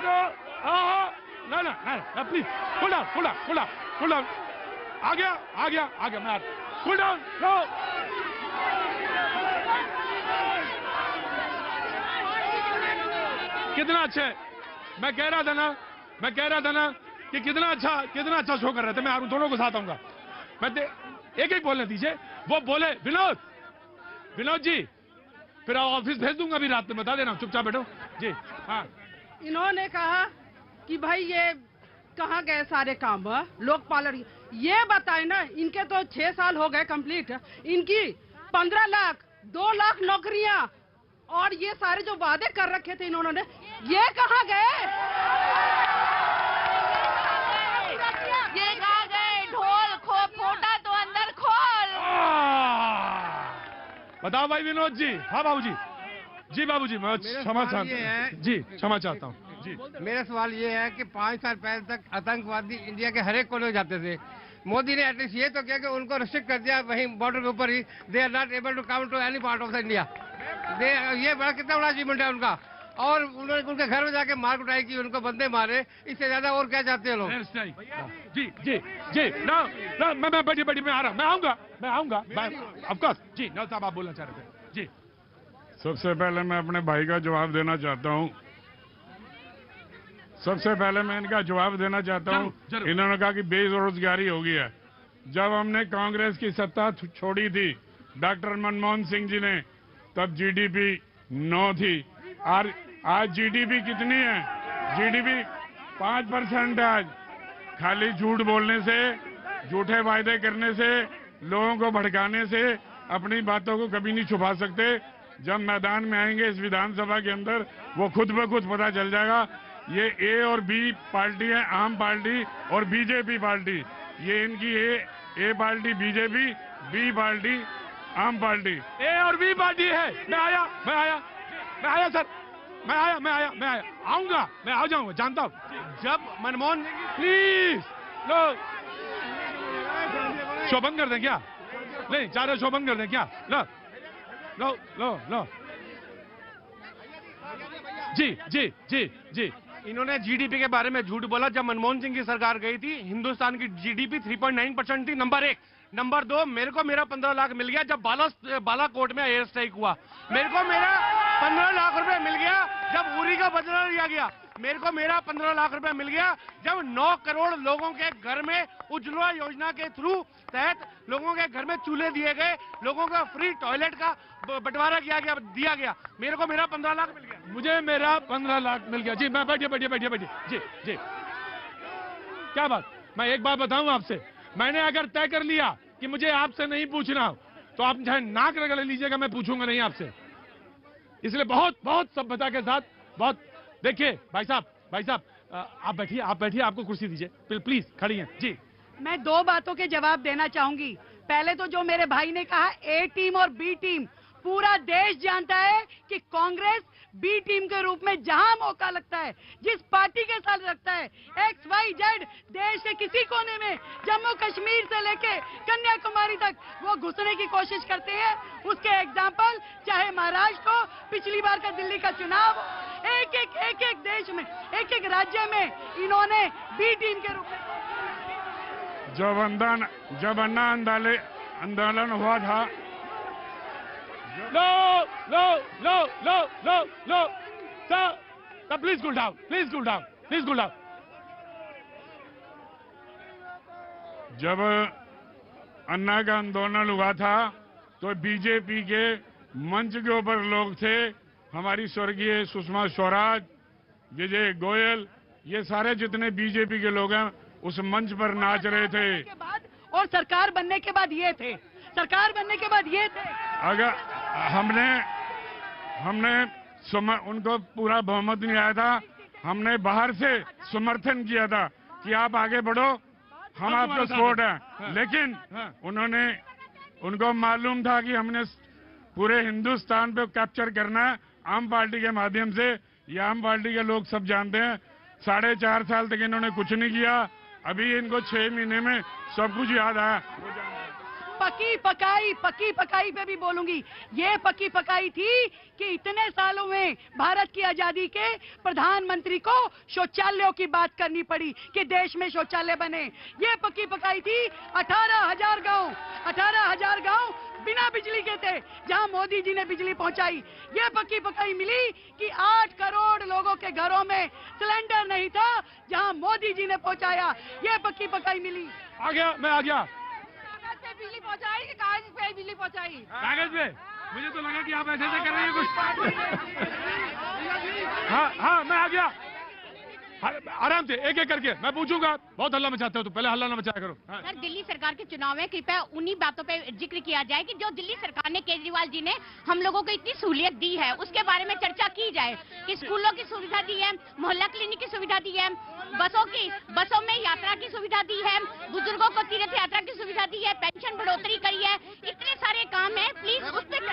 ना ना ना प्लीज कूल डाउन आ गया मैं कूल डाउन नो कितना अच्छा है। मैं कह रहा था ना कि कितना अच्छा शो कर रहे थे। मैं दोनों को साथ आऊंगा। मैं एक बोलने दीजिए। वो बोले विनोद जी फिर ऑफिस भेज दूंगा अभी रात में, बता देना, चुपचाप बैठो जी। हाँ, इन्होंने कहा कि भाई ये कहाँ गए सारे काम लोकपाल। ये बताए ना, इनके तो 6 साल हो गए कंप्लीट, इनकी 15 लाख 2 लाख नौकरियां और ये सारे जो वादे कर रखे थे इन्होंने, ये कहाँ गए? ये कहाँ गए? ढोल फोटा तो अंदर खोल। बताओ भाई विनोद जी। हाँ बाबूजी जी, बाबूजी मैं क्षमा चाहता हूँ जी। मेरा सवाल ये है कि 5 साल पहले तक आतंकवादी इंडिया के हर एक कोने में जाते थे। मोदी ने एटलीस्ट ये तो किया कि उनको रिस्ट्रिक्ट कर दिया वहीं बॉर्डर के ऊपर ही। They are not able to come to any part of the India. ये बड़ा कितना बड़ा अचीवमेंट है उनका। और उन्होंने उनके घर में जाके मार कुटाई की, उनको बंदे मारे। इससे ज्यादा और क्या चाहते हैं लोग? जी ना मैं बैठी मैं आ रहा, मैं आऊंगा ऑफ कोर्स जी। नौल साहब आप बोलना चाह रहे थे जी। सबसे पहले मैं अपने भाई का जवाब देना चाहता हूं। इनका जवाब देना चाहता हूं। इन्होंने कहा कि बेरोजगारी हो गई है। जब हमने कांग्रेस की सत्ता छोड़ी थी डॉक्टर मनमोहन सिंह जी ने, तब जीडीपी 9 थी। आज जीडीपी कितनी है? जीडीपी 5% है। आज खाली झूठ बोलने से, झूठे वायदे करने से, लोगों को भड़काने से अपनी बातों को कभी नहीं छुपा सकते। जब मैदान में आएंगे इस विधानसभा के अंदर, वो खुद ब खुद पता चल जाएगा। ये ए और बी पार्टी है, आम पार्टी और बीजेपी पार्टी। ये इनकी ए पार्टी बीजेपी, बी पार्टी आम पार्टी। ए और बी पार्टी है। मैं आया सर, मैं आया आऊंगा, मैं आ जाऊंगा, जानता हूं। जब मनमोहन प्लीज लो शो बंद कर दें क्या? नहीं चाह रहे शो बंद कर दें क्या? लो जी। इन्होंने जीडीपी के बारे में झूठ बोला। जब मनमोहन सिंह की सरकार गई थी, हिंदुस्तान की जीडीपी 3.9% थी, नंबर 1। नंबर 2, मेरे को मेरा 15 लाख मिल गया जब बालाकोट में एयर स्ट्राइक हुआ। मेरे को मेरा 15 लाख रुपए मिल गया जब उरी का बदला लिया गया। मेरे को मेरा 15 लाख रुपए मिल गया जब 9 करोड़ लोगों के घर में उज्ज्वला योजना के थ्रू तहत लोगों के घर में चूल्हे दिए गए, लोगों का फ्री टॉयलेट का बंटवारा दिया गया। मेरे को मेरा 15 लाख मिल गया। मुझे मेरा 15 लाख मिल गया जी। मैं बैठिए जी। क्या बात? मैं एक बात बताऊं आपसे, मैंने अगर तय कर लिया कि मुझे आपसे नहीं पूछना, तो आप चाहे नाक रगड़ लीजिएगा, मैं पूछूंगा नहीं आपसे। इसलिए बहुत सभ्यता के साथ, बहुत देखिए भाई साहब आप बैठिए, आपको कुर्सी दीजिए प्लीज, खड़ी हैं जी। मैं 2 बातों के जवाब देना चाहूंगी। पहले तो जो मेरे भाई ने कहा ए टीम और बी टीम, पूरा देश जानता है कि कांग्रेस बी टीम के रूप में जहां मौका लगता है, जिस पार्टी के साथ लगता है, XYZ देश के किसी कोने में, जम्मू कश्मीर से लेके कन्याकुमारी तक वो घुसने की कोशिश करते हैं। उसके एग्जाम्पल चाहे महाराष्ट्र हो, पिछली बार का दिल्ली का चुनाव, एक देश में, एक राज्य में इन्होंने बी टीम के रूप में। जब अन्ना आंदोलन हुआ था, लो सर, प्लीज कूल डाउन। जब अन्ना का आंदोलन हुआ था तो बीजेपी के मंच के ऊपर लोग थे। हमारी स्वर्गीय सुषमा स्वराज, विजय गोयल, ये सारे जितने बीजेपी के लोग हैं उस मंच पर नाच रहे थे। और सरकार बनने के बाद ये थे। अगर हमने उनको पूरा बहुमत नहीं आया था, हमने बाहर से समर्थन किया था कि आप आगे बढ़ो, हम आपका सपोर्ट है। लेकिन उनको मालूम था कि हमने पूरे हिंदुस्तान पे कैप्चर करना है आम पार्टी के माध्यम से। ये आम पार्टी के लोग सब जानते हैं। 4.5 साल तक इन्होंने कुछ नहीं किया। अभी इनको 6 महीने में सब कुछ याद आया। पकी पकाई पे भी बोलूंगी। ये पकी पकाई थी कि इतने सालों में भारत की आजादी के प्रधानमंत्री को शौचालयों की बात करनी पड़ी कि देश में शौचालय बने। ये पकी पकाई थी 18,000 गांव बिना बिजली के थे, जहां मोदी जी ने बिजली पहुंचाई। ये पकी पकाई मिली कि 8 करोड़ लोगों के घरों में सिलेंडर नहीं था, जहां मोदी जी ने पहुंचाया। ये पकी पकाई मिली। आ गया, मैं आ गया। कागज पे बिजली पहुंचाई कि कागज पे बिजली पहुंचाई? कागज पे। मुझे तो लगा कि आप ऐसे ऐसे कर रही हैं कुछ। हाँ, मैं आ गया। आराम से एक एक करके मैं पूछूंगा। बहुत हल्ला मचाते हो तो पहले हल्ला ना मचाया करो। सर, दिल्ली सरकार के चुनाव में कृपया उन्हीं बातों पे जिक्र किया जाए कि जो दिल्ली सरकार ने, केजरीवाल जी ने हम लोगों को इतनी सहूलियत दी है, उसके बारे में चर्चा की जाए कि स्कूलों की सुविधा दी है, मोहल्ला क्लिनिक की सुविधा दी है, बसों में यात्रा की सुविधा दी है, बुजुर्गों को तीर्थ यात्रा की सुविधा दी है, पेंशन बढ़ोतरी करी है, इतने सारे काम है, प्लीज उस पर।